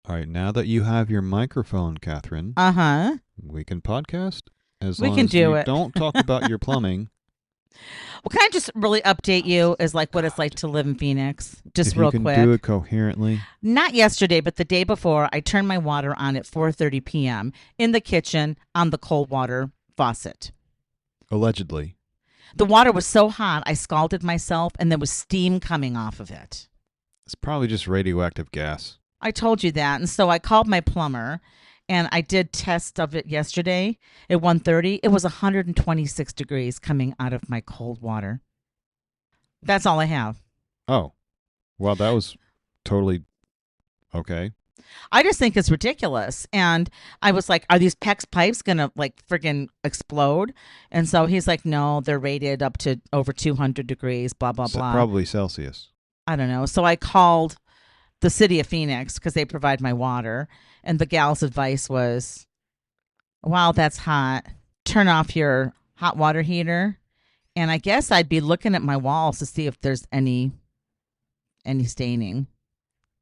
All right, now that you have your microphone, Catherine, Uh-huh. we can podcast as We long can as do you it. don't talk about your plumbing. Well, can I just really update you as like what it's like God, to live in Phoenix? if Just you real can do it quick. coherently. Not yesterday, but the day before, I turned my water on at 4:30 p.m. in the kitchen on the cold water faucet. Allegedly. The water was so hot, I scalded myself and there was steam coming off of it. It's probably just radioactive gas. I told you that. And so I called my plumber and I did test of it yesterday at 1:30. It was 126 degrees coming out of my cold water. That's all I have. Oh, well, that was totally okay. I just think it's ridiculous. And I was like, are these PEX pipes going to like friggin' explode? And so he's like, no, they're rated up to over 200 degrees, blah, blah, blah. Probably Celsius. I don't know. So I called the city of Phoenix because they provide my water. And the gal's advice was, wow, that's hot. Turn off your hot water heater. And I guess I'd be looking at my walls to see if there's any staining,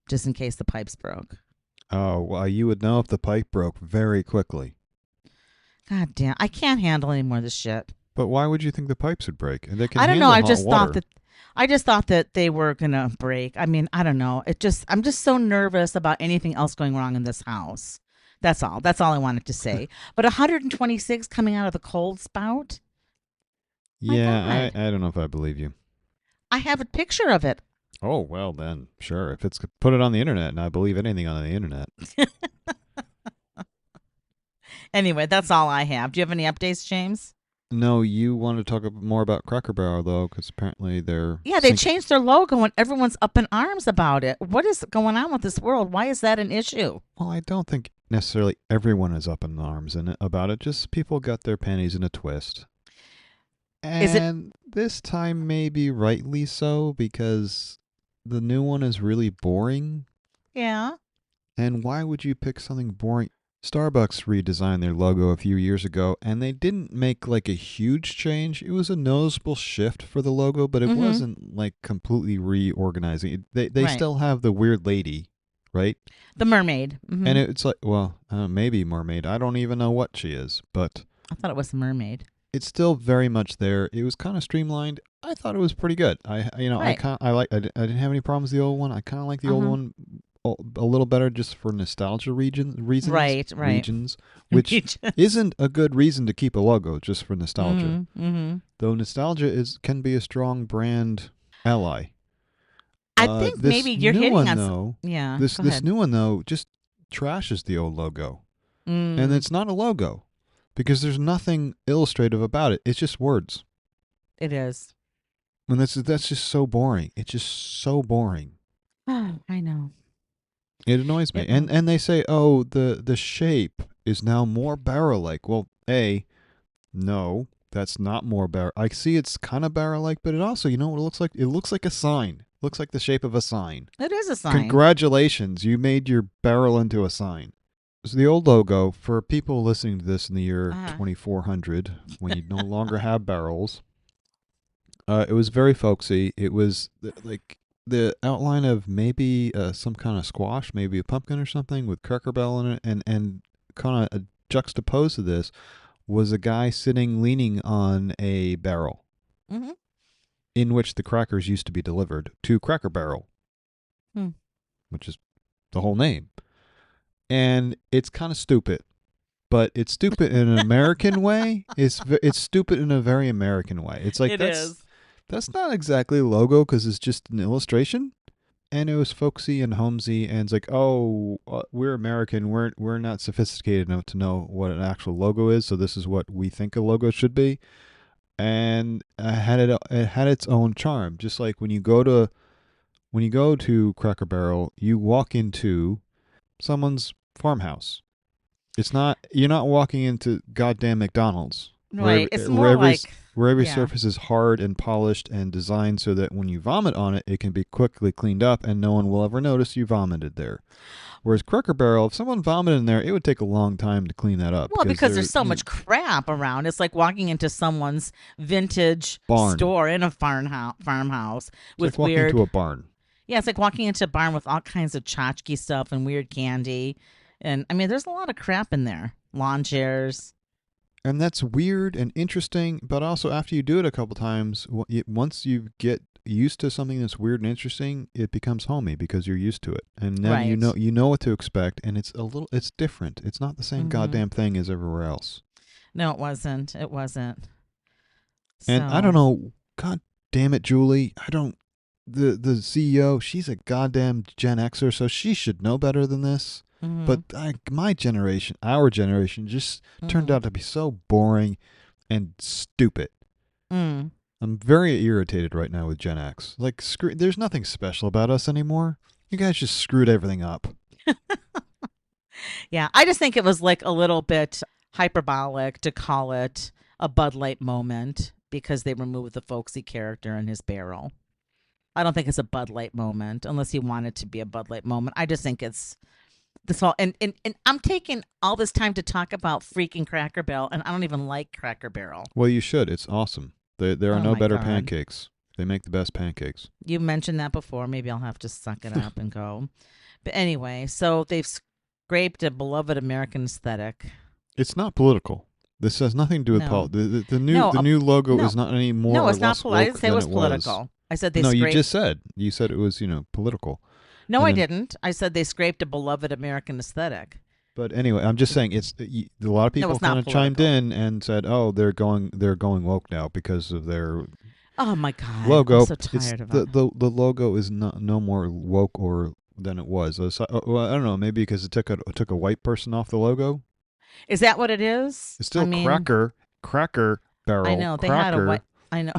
just in case the pipes broke. Oh, well, you would know if the pipe broke very quickly. God damn, I can't handle any more of this shit. But why would you think the pipes would break? They can I don't know. handle hot water. I just thought that they were gonna break. I mean, I don't know. I'm just so nervous about anything else going wrong in this house. That's all. That's all I wanted to say. But 126 coming out of the cold spout. My Yeah, God, I don't know if I believe you. I have a picture of it. Oh, well, then, sure. If it's put it on the internet, and I believe anything on the internet. Anyway, that's all I have. Do you have any updates, James? No, you want to talk more about Cracker Barrel, though, because apparently they're Yeah, they changed their logo and everyone's up in arms about it. What is going on with this world? Why is that an issue? Well, I don't think necessarily everyone is up in arms about it. Just people got their panties in a twist. Is it? And this time, maybe rightly so, because the new one is really boring. Yeah. And why would you pick something boring? Starbucks redesigned their logo a few years ago, and they didn't make like a huge change. It was a noticeable shift for the logo, but it Mm-hmm. wasn't like completely reorganizing. They Right. still have the weird lady, right? The mermaid. And Mm-hmm. it's like, well, maybe mermaid. I don't even know what she is, but I thought it was the mermaid. it's still very much there. It was kind of streamlined. I thought it was pretty good. Right. I didn't have any problems with the old one. I kind of like the old Uh-huh. one a little better just for nostalgia Right. Right. regions, which isn't a good reason to keep a logo just for nostalgia. Mm-hmm. Mm-hmm. Though nostalgia can be a strong brand ally. I think This maybe you're new hitting one on. though, Yeah. this Go this ahead. new one though just trashes the old logo, and Mm, it's not a logo because there's nothing illustrative about it. It's just words, it is. and that's just so boring. It's just so boring. Oh, I know. It annoys me. It And will. and they say, "Oh, the shape is now more barrel-like." Well, no, that's not more barrel. I see it's kind of barrel-like, but it also, you know what it looks like? It looks like a sign. It looks like the shape of a sign. It is a sign. Congratulations, you made your barrel into a sign. So the old logo, for people listening to this in the year Uh-huh. 2400, when you no longer have barrels, it was very folksy. It was like the outline of maybe some kind of squash, maybe a pumpkin or something with Cracker Barrel in it, and kind of juxtaposed to this was a guy sitting leaning on a barrel Mm-hmm. in which the crackers used to be delivered to Cracker Barrel, Hmm. which is the whole name. And it's kind of stupid, but it's stupid in an American way. It's stupid in a very American way. It's like It is. that's not exactly a logo because it's just an illustration. And it was folksy and homesy, and it's like, oh, we're American. We're not sophisticated enough to know what an actual logo is, so this is what we think a logo should be. And it had its own charm. Just like when you go to Cracker Barrel, you walk into someone's farmhouse. It's not You're not walking into goddamn McDonald's Right. It's more like, where every yeah. surface is hard and polished and designed so that when you vomit on it, it can be quickly cleaned up and no one will ever notice you vomited there. Whereas Cracker Barrel, if someone vomited in there, it would take a long time to clean that up Well, because because there's so much crap around. It's like walking into someone's vintage barn. store in a farmhouse It's like with walking into weird. a barn. Yeah, it's like walking into a barn with all kinds of tchotchke stuff and weird candy. And I mean, there's a lot of crap in there. Lawn chairs. And that's weird and interesting, but also after you do it a couple times, once you get used to something that's weird and interesting, it becomes homey because you're used to it. And then Right. you know what to expect, and it's different. It's not the same Hmm. goddamn thing as everywhere else. No, it wasn't. It wasn't. And I don't So, know, god damn it, Julie, I don't the CEO, she's a goddamn Gen Xer, so she should know better than this. But hmm my generation, our generation, just turned hmm out to be so boring and stupid. mm. I'm very irritated right now with Gen X. Like, there's nothing special about us anymore. You guys just screwed everything up. Yeah, I just think it was like a little bit hyperbolic to call it a Bud Light moment because they removed the folksy character in his barrel. I don't think it's a Bud Light moment unless he wanted to be a Bud Light moment. I just think it's this all and I'm taking all this time to talk about freaking Cracker Barrel and I don't even like Cracker Barrel. Well, you should. It's awesome. There are Oh no my better god. pancakes. They make the best pancakes. You mentioned that before. Maybe I'll have to suck it up and go. But anyway, so they've scraped a beloved American aesthetic. It's not political. This has nothing to do with No. the No, new logo no. is not any more No, or it's not less political. I didn't woke say it than was it was. political. I said they No, you scraped. just said. You said it was, political. No, And I then didn't. I said they scraped a beloved American aesthetic. but anyway, I'm just saying a lot of No, people it's kind not of chimed political. in and said, "Oh, they're going woke now because of their Oh my god, I'm logo." so It's tired of it. the logo is no more woke or than it was. Well, I don't know, maybe because it took a white person off the logo. Is that what it is? It's I still mean, cracker I barrel, know they had a white. cracker. I know.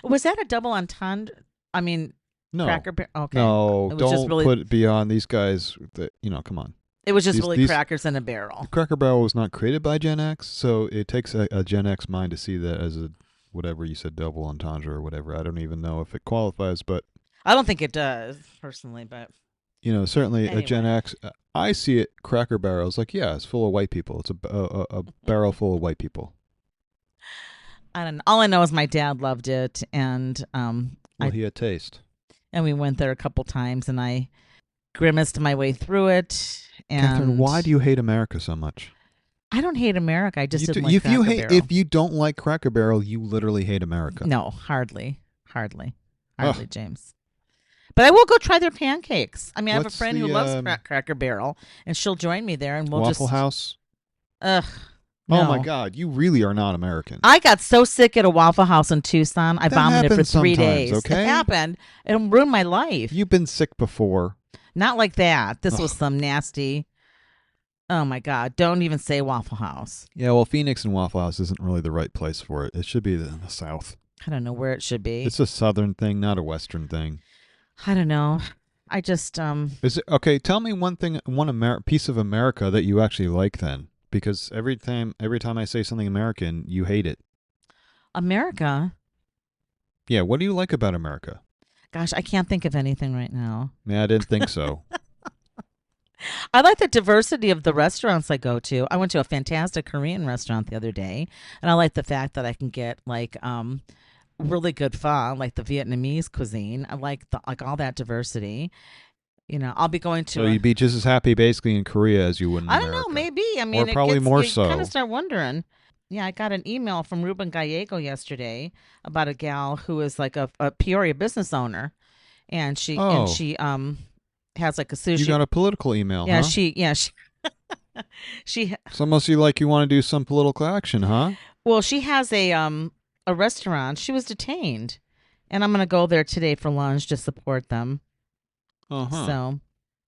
Was that a double entendre? I mean, No, Cracker Barrel. Okay, no, it was just don't really. put it beyond these guys. That come on. It was just really These crackers in a barrel. Cracker Barrel was not created by Gen X, so it takes a Gen X mind to see that as a whatever you said, double entendre or whatever. I don't even know if it qualifies, but I don't think it does personally, but certainly a Gen anyway. X. I see it. Cracker Barrel is like, yeah, it's full of white people. It's a barrel full of white people. I don't know. All I know is my dad loved it, and Well, I he had taste. and we went there a couple times, and I grimaced my way through it. Catherine, And why do you hate America so much? I don't hate America. I just You do, didn't like Cracker Barrel. if you don't like Cracker Barrel, you literally hate America. No, hardly, hardly, Ugh. hardly, James. But I will go try their pancakes. I mean, I have a What's friend who the loves Cracker Barrel, and she'll join me there, and we'll Waffle just. House? Ugh, Oh my no. God, you really are not American. I got so sick at a Waffle House in Tucson, I That vomited for happens three sometimes, days. It okay? happened. It ruined my life. You've been sick before. Not like that. This was Ugh. some nasty. Oh my God! Don't even say Waffle House. Yeah, well, Phoenix and Waffle House isn't really the right place for it. It should be in the South. I don't know where it should be. It's a Southern thing, not a Western thing. I don't know. I just Is it okay? Tell me one thing, piece of America that you actually like, then, because every time I say something American, you hate it. America. Yeah, what do you like about America? Gosh, I can't think of anything right now. Yeah, I didn't think so. I like the diversity of the restaurants I go to. I went to a fantastic Korean restaurant the other day, and I like the fact that I can get like really good pho, like the Vietnamese cuisine. I like all that diversity. I'll be going So to you'd a. be just as happy basically in Korea as you would in I don't know, America, maybe. I or mean, it probably gets more you kind of so. start wondering. Yeah, I got an email from Ruben Gallego yesterday about a gal who is like a Peoria business owner, and she Oh, has like a you sushi. got a political email, Yeah, huh? she So it must be like you want to do some political action, huh? well, she has a restaurant. She was detained, and I'm gonna go there today for lunch to support them. Uh huh. So,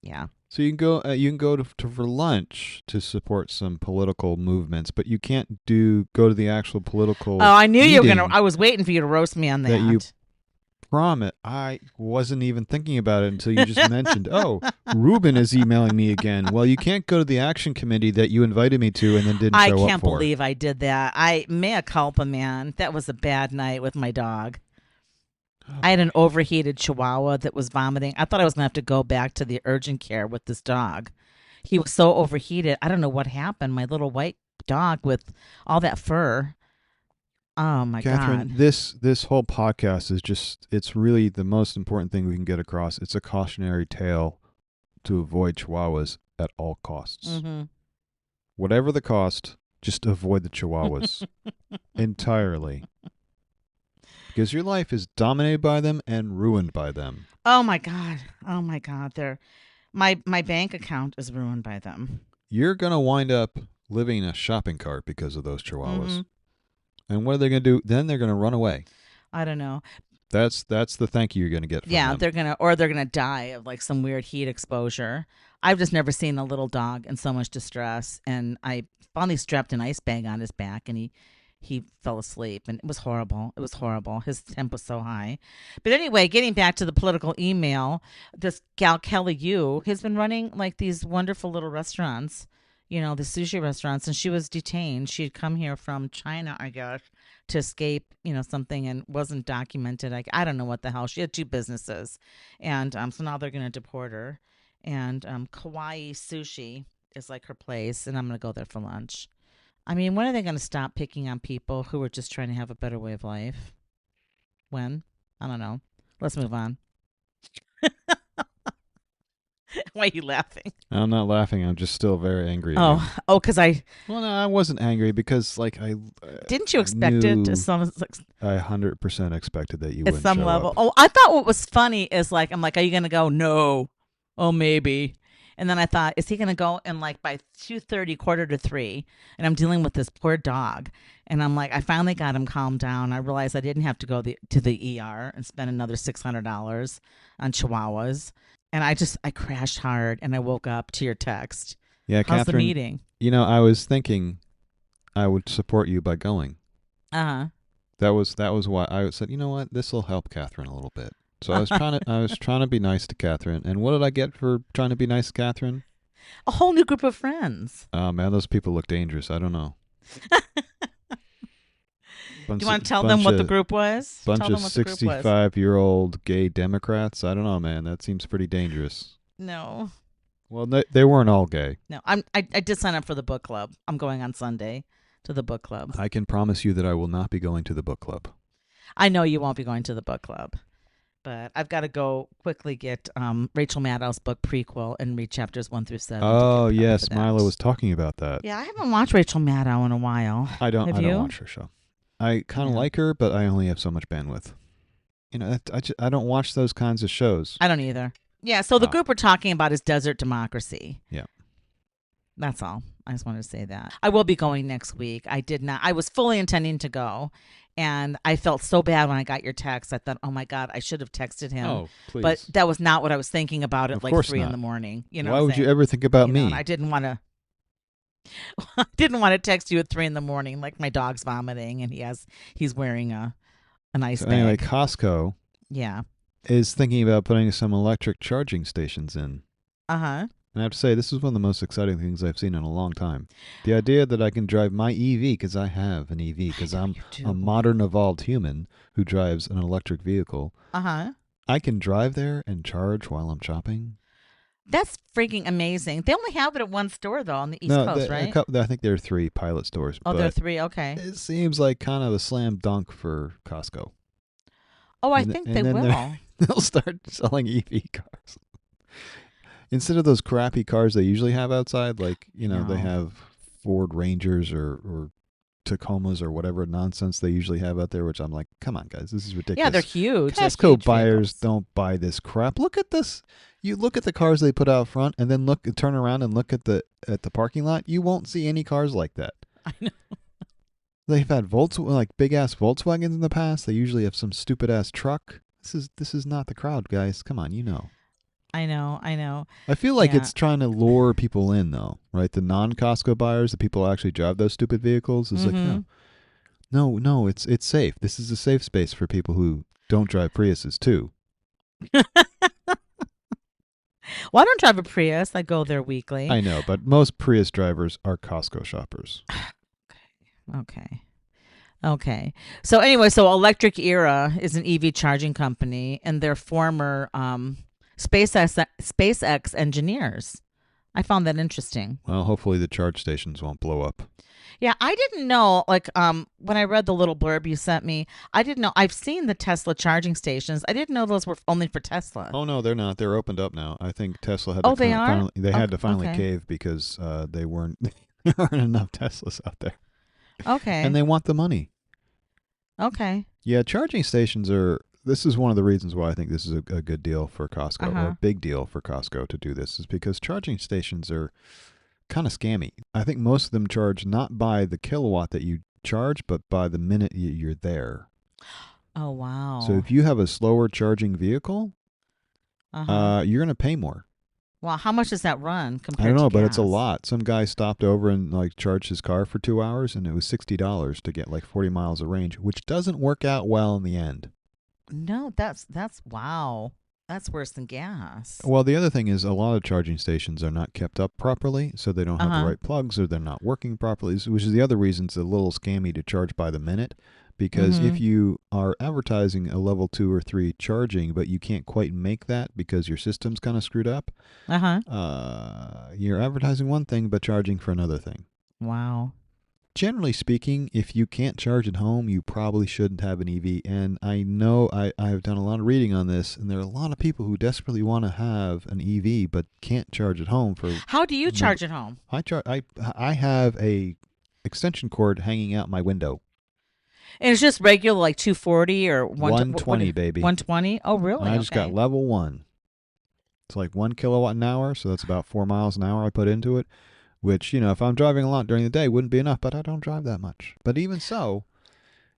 yeah. So you can go for lunch to support some political movements, but you can't go to the actual Oh, political I knew you were gonna. meeting I was waiting for you to roast me on that you that. promised. I wasn't even thinking about it until you just mentioned, oh, Ruben is emailing me again. Well, you can't go to the action committee that you invited me to and then didn't I show up can't for. believe I did that. I mea culpa, man. That was a bad night with my dog. Oh I had boy. an overheated Chihuahua that was vomiting. I thought I was gonna have to go back to the urgent care with this dog. He was so overheated. I don't know what happened. My little white dog with all that fur. Oh my Catherine, God. this whole podcast is just it's really the most important thing we can get across. It's a cautionary tale to avoid chihuahuas at all costs. Mm-hmm. Whatever the cost, just avoid the chihuahuas entirely. Because your life is dominated by them and ruined by them. Oh my God. Oh my God. They're my bank account is ruined by them. You're going to wind up living in a shopping cart because of those Mm-hmm. chihuahuas. And what are they going to do? Then they're going to run away. I don't know. That's the thank you you're going to get from Yeah, them. they're gonna die of like some weird heat exposure. I've just never seen a little dog in so much distress, and I finally strapped an ice bag on his back, and he fell asleep, and it was horrible. It was horrible. His temp was so high. But anyway, getting back to the political email, this gal Kelly Yu has been running like these wonderful little restaurants, the sushi restaurants, and she was detained. She had come here from China, I guess, to escape, something, and wasn't documented. Like, I don't know what the hell. She had two businesses, and so now they're going to deport her. And Kawaii Sushi is like her place, and I'm going to go there for lunch. I mean, when are they going to stop picking on people who are just trying to have a better way of life? When? I don't know. Let's move on. Why are you laughing? I'm not laughing. I'm just still very angry again. Oh, because I Well, no, I wasn't angry because didn't you expect it to knew some I 100% expected that you at wouldn't some show level. up. Oh, I thought what was funny is like I'm like, are you going to go? No. Oh, maybe. And then I thought, is he going to go? And like by 2:30, quarter to 3, and I'm dealing with this poor dog. And I'm like, I finally got him calmed down. I realized I didn't have to go to the ER and spend another $600 on chihuahuas. And I crashed hard, and I woke up to your text. Yeah, How's the Catherine, meeting? I was thinking I would support you by going. Uh That was why I said, you know what, this will help Catherine a little bit. So huh. I was trying to be nice to Catherine. And what did I get for trying to be nice to Catherine? A whole new group of friends. Oh man, those people look dangerous. I don't know. Do you want to tell them what the group was? Bunch Tell of them what the group was. 65-year-old gay Democrats. I don't know, man. That seems pretty dangerous. No, Well, they weren't all gay. no. I did sign up for the book club. I'm going on Sunday to the book club. I can promise you that I will not be going to the book club. I know you won't be going to the book club, but I've got to go quickly get Rachel Maddow's book prequel and read chapters 1 through 7. Oh, to get prepped yes, for Milo that. was talking about that. Yeah, I haven't watched Rachel Maddow in a while. I don't Have I don't you? watch her show. I kind of Yeah. like her, but I only have so much bandwidth. I don't watch those kinds of shows. I don't either. Yeah, so the Ah. group we're talking about is Desert Democracy. Yeah. That's all. I just wanted to say that. I will be going next week. I did not. I was fully intending to go, and I felt so bad when I got your text. I thought, oh my God, I should have texted him. Oh, please. But that was not what I was thinking about at Of like course 3 in not. the morning. You know, Why what I'm would you saying? ever think about You know, me? and I didn't want to. I didn't want to text you at 3 in the morning, like my dog's vomiting, and he's wearing an ice So bag. anyway, Costco Yeah. is thinking about putting some electric charging stations in. Uh huh. And I have to say, this is one of the most exciting things I've seen in a long time. The idea that I can drive my EV, because I have an EV, because I'm a modern evolved human who drives an electric vehicle. Uh huh. I can drive there and charge while I'm shopping. That's freaking amazing. They only have it at one store though on the East No, Coast, right? I think there are 3 pilot stores, Oh, there are but 3. Okay. it seems like kind of a slam dunk for Costco. Oh, I And think and they then will. They'll start selling EV cars. Instead of those crappy cars they usually have outside, like, they No. have Ford Rangers or Tacomas or whatever nonsense they usually have out there, which I'm like, come on, guys, this is ridiculous. Yeah, they're huge. They're Costco huge buyers vehicles. don't buy this crap. Look at this. You look at the cars they put out front, and then turn around and look at the parking lot. You won't see any cars like that. I know. They've had big ass Volkswagens in the past. They usually have some stupid ass truck. This is not the crowd, guys. Come on, I know. I know. I feel like Yeah. it's trying to lure people in, though, right? The non-Costco buyers, the people who actually drive those stupid vehicles, is like, Mhm. no, it's safe. This is a safe space for people who don't drive Priuses too. Well, I don't drive a Prius. I go there weekly. I know, but most Prius drivers are Costco shoppers. Okay. Okay. So anyway, so Electric Era is an EV charging company, and they're former SpaceX engineers. I found that interesting. Well, hopefully the charge stations won't blow up. Yeah, I didn't know. Like, when I read the little blurb you sent me, I didn't know. I've seen the Tesla charging stations. I didn't know those were only for Tesla. Oh no, they're not. They're opened up now. I think Tesla had to Oh, they are. finally they had Okay. to finally Okay. cave because they weren't there aren't enough Teslas out there, and Okay. they want the money. Okay. Yeah, charging stations are. This is one of the reasons why I think this is a good deal for Uh Costco, or a huh. big deal for Costco to do this, is because charging stations are kind of scammy. I think most of them charge not by the kilowatt that you charge, but by the minute you're there. Oh So wow. if you have a slower charging vehicle, Uh huh. you're going to pay more. Well, how much does that run I don't compared to know, but it's a gas? lot. Some guy stopped over and like charged his car for 2 hours, and it was $60 to get like 40 miles of range, which doesn't work out well in the end. No, that's wow. That's worse than gas. Well, the other thing is a lot of charging stations are not kept up properly, so they don't Uh have the huh. right plugs or they're not working properly, which is the other reason it's a little scammy to charge by the minute. Because if Mm-hmm. you are advertising a level 2 or 3 charging, but you can't quite make that because your system's kind of screwed up, Uh huh. you're advertising one thing but charging for another thing. Wow. Generally speaking, if you can't charge at home, you probably shouldn't have an EV. And I know I have done a lot of reading on this, and there are a lot of people who desperately want to have an EV but can't charge at home for How do you number. charge at home? I have a extension cord hanging out my window. And it's just regular, like 240 or what? 120, baby. 120? Oh, And really? I just got Okay. level 1. It's like 1 kilowatt an hour, so that's about 4 miles an hour I put into it. Which, if I'm driving a lot during the day, wouldn't be enough, but I don't drive that much. But even so,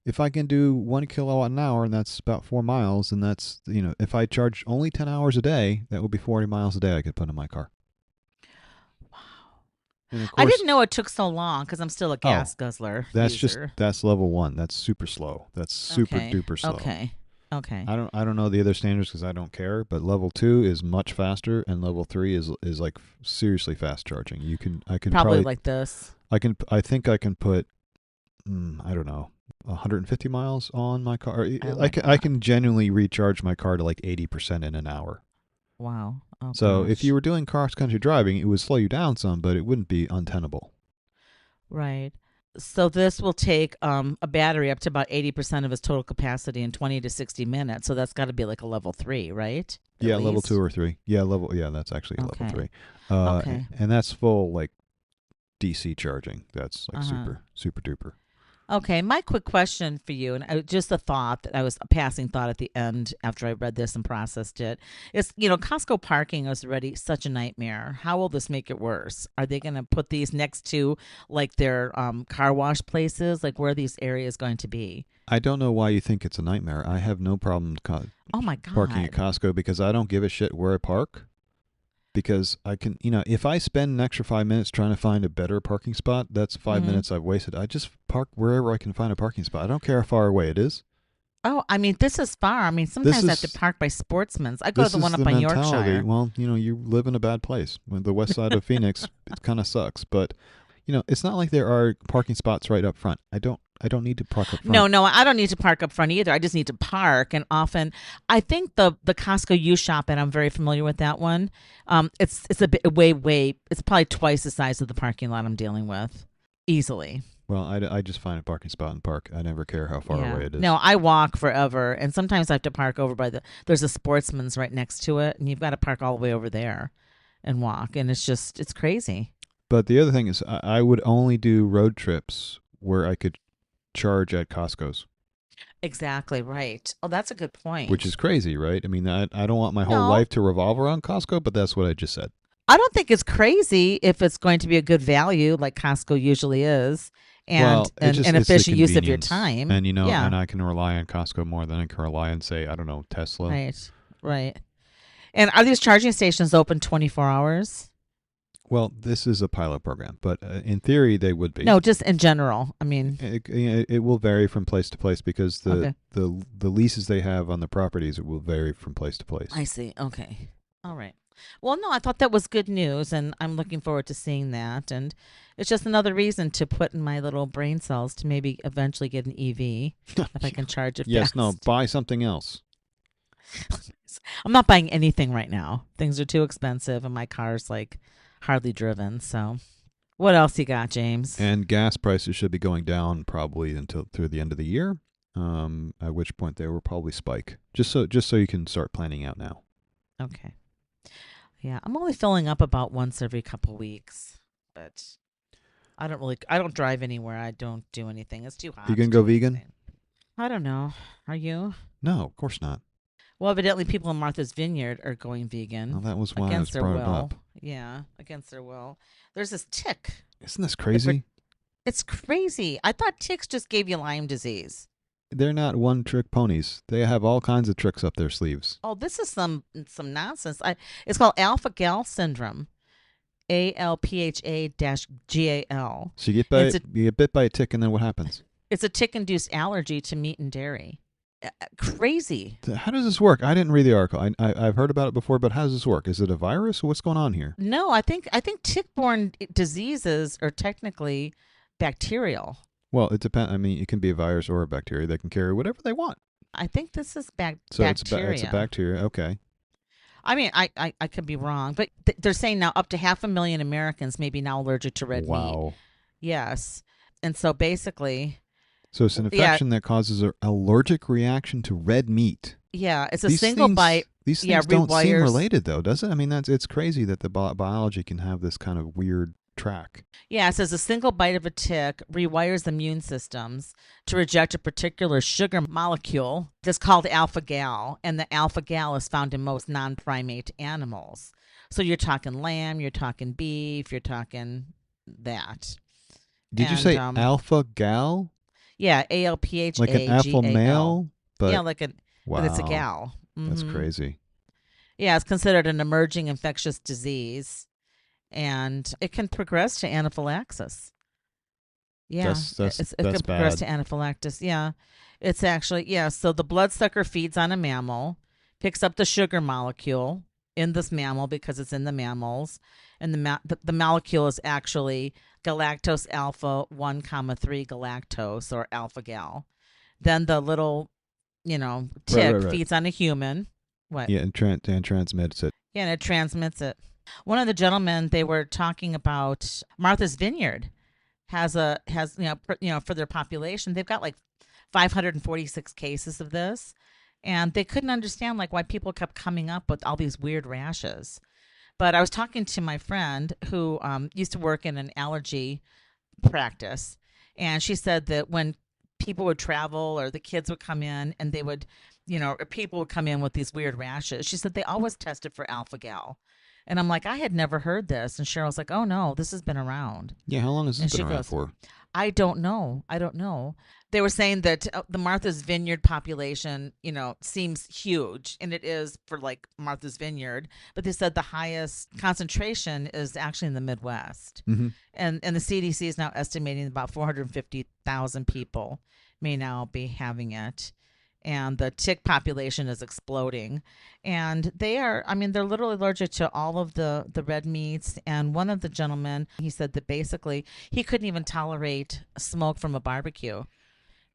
if I can do 1 kilowatt an hour and that's about 4 miles, and that's, if I charge only 10 hours a day, that would be 40 miles a day I could put in my car. And of I course, didn't know it took so long because I'm still a oh, gas guzzler user. that's level 1. That's super slow. That's super Okay. duper slow. Okay. Okay. I don't know the other standards because I don't care, but level 2 is much faster, and level 3 is like seriously fast charging. I can Probably probably like this. I think I can put I don't know, 150 miles on my car. Oh I my can, I God. can genuinely recharge my car to like 80% in an hour. Wow. Oh So if you gosh. were doing cross country driving, it would slow you down some, but it wouldn't be untenable. Right. So this will take a battery up to about 80% of its total capacity in 20 to 60 minutes. So that's got to be like a level 3, right? At Yeah, level 2 least. or 3. Yeah, that's actually a level Okay. 3. Okay. And that's full like DC charging. That's like Uh-huh. super super duper. Okay, my quick question for you, and just a thought that I was a passing thought at the end after I read this and processed it, is Costco parking is already such a nightmare. How will this make it worse? Are they going to put these next to like their car wash places? Like where are these areas going to be? I don't know why you think it's a nightmare. I have no problem Oh my parking at God. Costco because I don't give a shit where I park. Because I can, if I spend an extra 5 minutes trying to find a better parking spot, that's five Hmm. minutes I've wasted. I just park wherever I can find a parking spot. I don't care how far away it is. Oh, I mean, this is far. I mean, This sometimes I have to is park by Sportsman's. I go to this the is one the up on mentality. Yorkshire. Well, you live in a bad place. The west side of Phoenix, it kind of sucks. But it's not like there are parking spots right up front. I don't need to park up No, front. no, I don't need to park up front either. I just need to park. And often, I think the Costco you shop at, I'm very familiar with that one. It's a bit way. It's probably twice the size of the parking lot I'm dealing with, easily. Well, I just find a parking spot and park. I never care how far Yeah. away it is. No, I walk forever, and sometimes I have to park over by There's a Sportsman's right next to it, and you've got to park all the way over there, and walk, and it's crazy. But the other thing is, I would only do road trips where I could charge at Costco's. Exactly right. Oh, that's a good Which point. is crazy, right? I mean, I don't want my whole No, life to revolve around Costco, but that's what I just said. I don't think it's crazy if it's going to be a good value, like Costco usually is, and Well, an it's the efficient use of your convenience, time. and Yeah, and I can rely on Costco more than I can rely on, say, I don't know, Tesla. right, right. And are these charging stations open 24 hours? Well, this is a pilot program, but in theory they would be. No, just in general. I mean, It will vary from place to place because okay. the leases they have on the properties, it will vary from place to place. I see. Okay. All right. Well, no, I thought that was good news, and I'm looking forward to seeing that. And it's just another reason to put in my little brain cells to maybe eventually get an EV if I can charge it Yes, no, fast. buy something else. I'm not buying anything right now. Things are too expensive, and my car's like hardly driven. So, what else you got, James? And gas prices should be going down probably until through the end of the year. At which point they will probably spike. Just so you can start planning out now. Okay. Yeah, I'm only filling up about once every couple weeks, but I don't drive anywhere. I don't do anything. It's too Are you hot gonna to go do vegan? anything. I don't know. Are you? No, of course not. Well, evidently people in Martha's Vineyard are going Well, vegan that was why I was against their brought it will. up. Yeah, against their will. There's this tick. Isn't this That crazy? It's crazy. I thought ticks just gave you Lyme disease. They're not one-trick ponies. They have all kinds of tricks up their sleeves. Oh, this is some nonsense. It's called alpha gal syndrome. ALPHA-GAL. So And you get bit by a tick, and then what happens? it's a tick-induced allergy to meat and dairy. Crazy. How does this work? I didn't read the article. I've heard about it before, but how does this work? Is it a virus? What's going on here? No, I think tick-borne diseases are technically bacterial. Well, it depends. I mean, it can be a virus or a bacteria. They can carry whatever they want. I think this is So bacteria. it's a bacteria. Okay. I mean, I could be wrong, but they're saying now up to 500,000 Americans may be now allergic to red meat. Wow. Yes. And so basically, So it's an infection that causes an allergic reaction to red meat. yeah, it's a single bite. These Yeah, things don't seem rewires. related, though, does it? I mean, it's crazy that the biology can have this kind of weird track. Yeah, it says a single bite of a tick rewires immune systems to reject a particular sugar molecule that's called alpha gal, and the alpha gal is found in most non-primate animals. So you're talking lamb, you're talking beef, you're talking that. Did you say alpha gal? Yeah, ALPHA. Like an alpha male? But yeah, wow, but it's a gal. That's Mhm. crazy. Yeah, it's considered an emerging infectious disease, and it can progress to anaphylaxis. Yeah, it That's can progress bad. to anaphylaxis. Yeah, it's actually, yeah. So the bloodsucker feeds on a mammal, picks up the sugar molecule in this mammal because it's in the mammals, and the molecule is actually galactose alpha 1,3 galactose, or alpha gal. Then the little, tick Right. feeds on a human. What? Yeah, and transmits it. Yeah, and it transmits it. One of the gentlemen, they were talking about Martha's Vineyard has for their population, they've got like 546 cases of this, and they couldn't understand like why people kept coming up with all these weird rashes. But I was talking to my friend who used to work in an allergy practice, and she said that when people would travel or the kids would come in and they would, or people would come in with these weird rashes, she said they always tested for alpha gal. And I'm like, I had never heard this. And Cheryl's like, oh no, this has been around. Yeah, how long has And this she been around goes, for? I don't know. They were saying that the Martha's Vineyard population, seems huge, and it is for like Martha's Vineyard. But they said the highest concentration is actually in the Midwest, Mm-hmm. and the CDC is now estimating about 450,000 people may now be having it. And the tick population is exploding, and they're literally allergic to all of the red meats. And one of the gentlemen, he said that basically he couldn't even tolerate smoke from a barbecue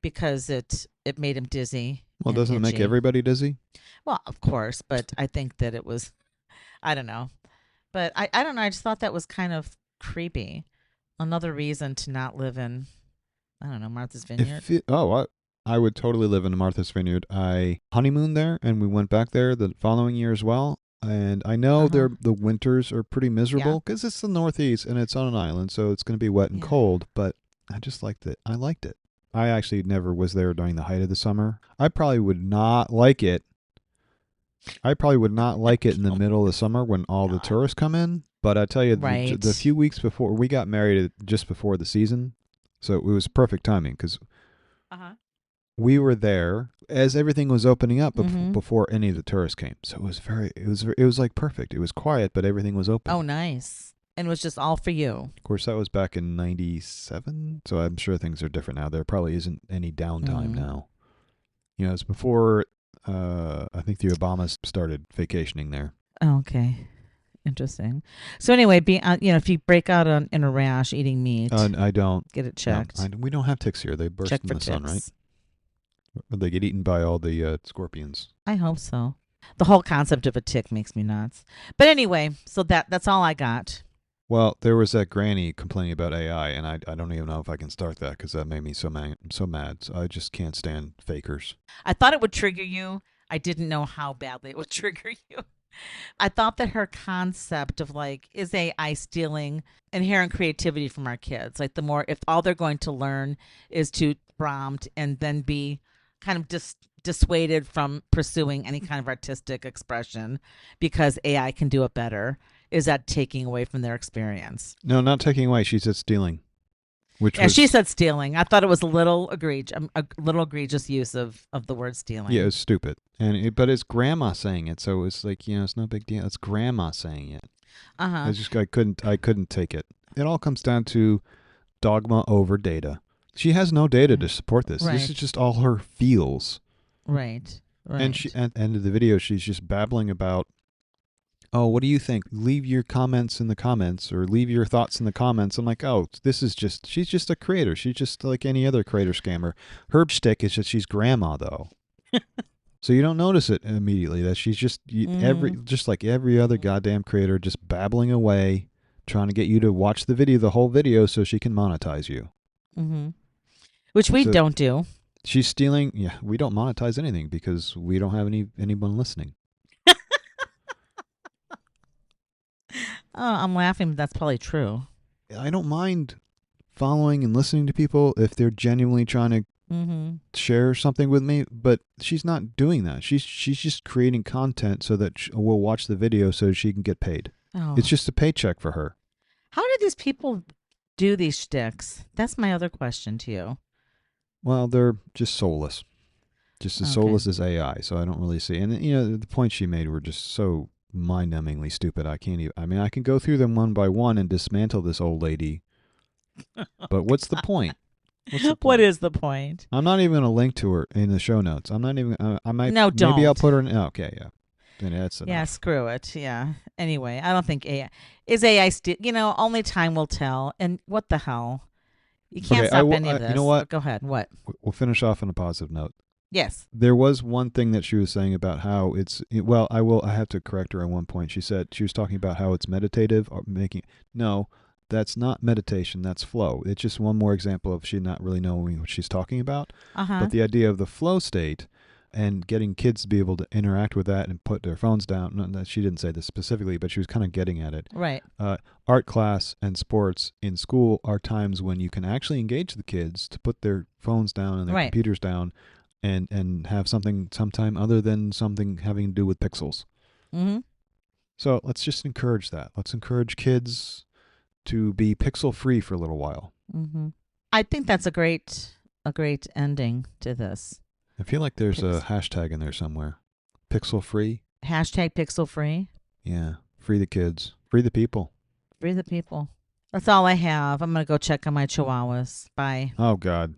because it made him dizzy. Well, and doesn't it make itchy. everybody dizzy? Well, of course, but I think that it was, I don't know, but I don't know. I just thought that was kind of creepy. Another reason to not live in, I don't know, Martha's Vineyard. I would totally live in Martha's Vineyard. I honeymooned there, and we went back there the following year as well. And I know the winters are pretty miserable because it's the Northeast and it's on an island, so it's going to be wet and cold. But I just liked it. I liked it. I actually never was there during the height of the summer. I probably would not like it. I probably would not like it in the middle of the summer when all the tourists come in. But I tell you, the few weeks before we got married, just before the season, so it was perfect timing because we were there as everything was opening up before any of the tourists came. So it was like perfect. It was quiet, but everything was open. Oh, nice. And it was just all for you. Of course, that was back in 97. So I'm sure things are different now. There probably isn't any downtime now. It's before, I think the Obamas started vacationing there. Oh, okay. Interesting. So anyway, if you break out in a rash eating meat, I don't. get it checked. No, we don't have ticks here. They burst Check in for the sun, right? ticks. Or they get eaten by all the scorpions. I hope so. The whole concept of a tick makes me nuts. But anyway, so that's all I got. Well, there was that granny complaining about AI, and I don't even know if I can start that because that made me so mad. So mad. So I just can't stand fakers. I thought it would trigger you. I didn't know how badly it would trigger you. I thought that her concept of like, is AI stealing inherent creativity from our kids? Like, the more, if all they're going to learn is to prompt and then be kind of dissuaded from pursuing any kind of artistic expression because AI can do it better, is that taking away from their experience? No, not taking away. She said stealing, which Yeah, she was said stealing. I thought it was a little egregious use of the word yeah, it stealing. was stupid. But it's grandma saying it, so it's like it's no big deal. It's grandma saying it. Uh huh. I couldn't take it. It all comes down to dogma over data. She has no data to support this. This is Right. just all her feels. Right. And she Right. at the end of the video, she's just babbling about, oh, what do you think? Leave your comments in the comments, or leave your thoughts in the comments. I'm like, oh, she's just a creator. She's just like any other creator scammer. Her shtick is that she's grandma, though. So you don't notice it immediately that she's Mm-hmm. just like every other goddamn creator, just babbling away, trying to get you to watch the whole video, so she can monetize you. Mm-hmm. Which we So don't do. she's stealing. Yeah, we don't monetize anything because we don't have anyone listening. Oh, I'm laughing, but that's probably true. I don't mind following and listening to people if they're genuinely trying to Mm-hmm. share something with me, but she's not doing that. She's just creating content so that we'll watch the video so she can get paid. It's Oh, just a paycheck for her. how do these people do these shticks? That's my other question to you. Well, they're just soulless, just as Okay. soulless as AI. So I don't really see. And the points she made were just so mind-numbingly stupid. I can't even. I mean, I can go through them one by one and dismantle this old lady, but what's the point? What's the What point? is the point? I'm not even going to link to her in the show notes. I'm not even. I might. No, Maybe I'll don't. put her in. Okay, yeah. Then that's Yeah, enough. screw it. Yeah. Anyway, I don't think AI is AI still. Only time will tell. And what the hell? You can't Okay, stop any of you know this. what? But go ahead. What? We'll finish off on a positive note. Yes. There was one thing that she was saying about how well, I have to correct her on one point. She said she was talking about how it's meditative or making no, that's not meditation, that's flow. It's just one more example of she not really knowing what she's talking about. Uh huh. But the idea of the flow state and getting kids to be able to interact with that and put their phones down. No, she didn't say this specifically, but she was kind of getting at it. Right. Uh, Art class and sports in school are times when you can actually engage the kids to put their phones down and their Right. computers down and have something sometime other than something having to do with pixels. Mm-hmm. So let's just encourage that. Let's encourage kids to be pixel free for a little while. Mm-hmm. I think that's a great ending to this. I feel like there's a Pix- hashtag in there somewhere. Pixel free. Hashtag pixel free. Yeah. Free the kids. Free the people. Free the people. That's all I have. I'm gonna go check on my chihuahuas. Bye. Oh God.